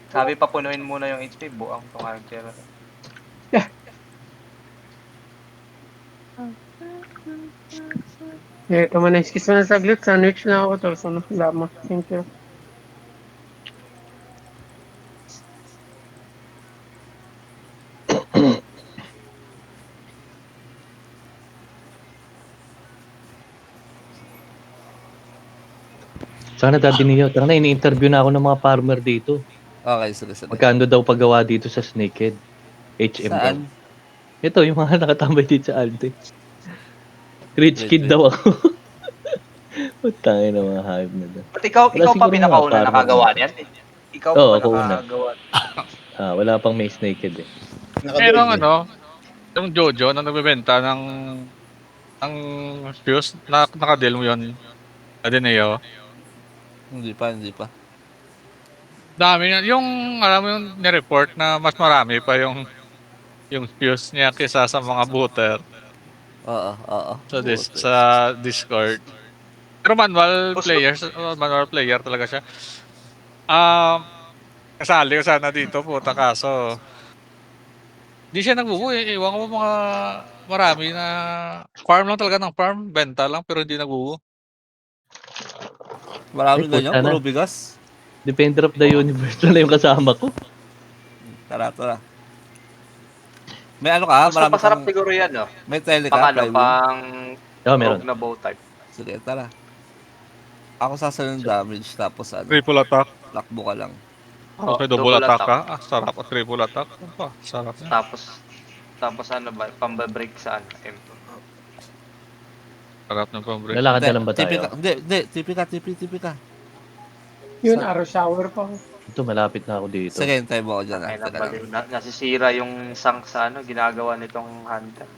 Sabi pa punuin muna yung HP, buang tong archer. Ito man, excuse mo na saglit. Sandwich na ako. Tapos ano, lama. Thank you. Sana Daddy Neo, tara na, ini-interview na ako ng mga farmer dito. Okay, sige. Magkano daw paggawa dito sa Snakehead? HM daw. Saan? Ito, yung mga nakatambay dito sa Alte. Rich Wait. kid daw ako. Putangin na mga hayop na doon. Ba't ikaw Wala pa siguro mga pinakauna farmer nakagawa dito. niyan eh. Ikaw Oo, pa ako una. nakagawa. Wala pang may Snakehead eh. Merong yung Jojo na nagbebenta ng fuse, nakadeal mo yun. Adineo. Hindi pa. Dami yan. Yung, alam mo yung nireport na mas marami pa yung fuse niya kaysa sa mga booter Oo. sa Discord. Pero manual player talaga siya. Kasali ko sana dito, puta, kaso di siya nagbubuo eh. Iwan ko mga marami na farm lang talaga ng farm, benta lang pero hindi nagbubuo. Marami Ay, ganyan, puta na. puro bigas. Defender of the Universe na yung kasama ko. Tara. May ano ka? Mas Marami mapasarap kang... siguro yan, no? May tele Pang ka, ano, flywheel? pang Meron. rogue na bow type. Sige, tara. Ako sasalan ng damage, tapos Triple attack. lakbo ka lang. Tapos may double attack ka. Sarap at triple attack. Sarap yan. Tapos ano ba, pambabreak sa ano, M2. Sarap ng pang-break. Lalakad na lang ba TP tayo? ka. Hindi. TP ka. Yun, arrow shower pa ako. Ito, malapit na ako dito. Sige, hintay mo ako dyan. Ay, Teka lang. nasisira yung sank sa ano, ginagawa nitong hunter.